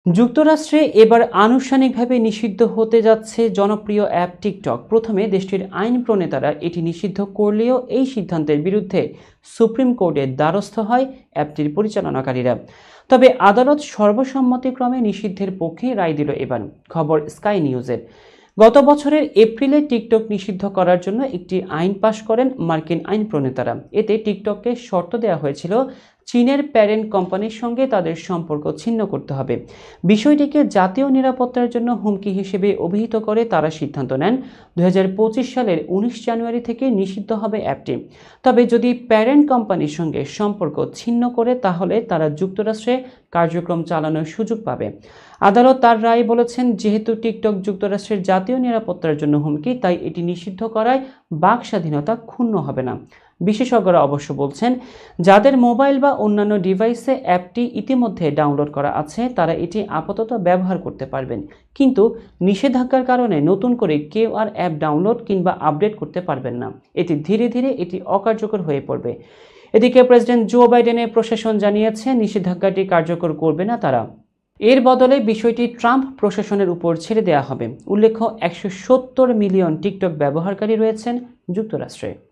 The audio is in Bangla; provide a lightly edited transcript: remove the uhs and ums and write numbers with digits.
যুক্তরাষ্ট্রে এবার আনুষ্ঠানিকভাবে নিষিদ্ধ হতে যাচ্ছে জনপ্রিয় অ্যাপ টিকটক। প্রথমে দেশটির আইন প্রণেতারা এটি নিষিদ্ধ করলেও এই সিদ্ধান্তের বিরুদ্ধে সুপ্রিম কোর্টের দ্বারস্থ হয় অ্যাপটির পরিচালনাকারীরা। তবে আদালত সর্বসম্মতিক্রমে নিষিদ্ধের পক্ষে রায় দিল এবার। খবর স্কাই নিউজের। গত বছরের এপ্রিলে টিকটক নিষিদ্ধ করার জন্য একটি আইন পাশ করেন মার্কিন আইন প্রণেতারা। এতে টিকটককে শর্ত দেওয়া হয়েছিল চীনের প্যারেন্ট কোম্পানির সঙ্গে তাদের সম্পর্ক ছিন্ন করতে হবে। বিষয়টিকে জাতীয় নিরাপত্তার জন্য হুমকি হিসেবে অভিহিত করে তারা সিদ্ধান্ত নেন 2025 সালের 19 জানুয়ারি থেকে নিষিদ্ধ হবে অ্যাপটি। তবে যদি প্যারেন্ট কোম্পানির সঙ্গে সম্পর্ক ছিন্ন করে তাহলে তারা যুক্তরাষ্ট্রে কার্যক্রম চালানোর সুযোগ পাবে। আদালত তার রায়ে বলেছেন, যেহেতু টিকটক যুক্তরাষ্ট্রের জাতীয় নিরাপত্তার জন্য হুমকি, তাই এটি নিষিদ্ধ করায় বাক স্বাধীনতা ক্ষুণ্ণ হবে না। বিশেষজ্ঞরা অবশ্য বলছেন, যাদের মোবাইল বা অন্যান্য ডিভাইসে অ্যাপটি ইতিমধ্যে ডাউনলোড করা আছে তারা এটি আপাতত ব্যবহার করতে পারবেন, কিন্তু নিষেধাজ্ঞার কারণে নতুন করে কেউ আর অ্যাপ ডাউনলোড কিংবা আপডেট করতে পারবেন না। এটি ধীরে ধীরে অকার্যকর হয়ে পড়বে। এদিকে প্রেসিডেন্ট জো বাইডেনের প্রশাসন জানিয়েছে নিষেধাজ্ঞাটি কার্যকর করবে না তারা। এর বদলে বিষয়টি ট্রাম্প প্রশাসনের উপর ছেড়ে দেওয়া হবে। উল্লেখ্য, 170 মিলিয়ন টিকটক ব্যবহারকারী রয়েছেন যুক্তরাষ্ট্রে।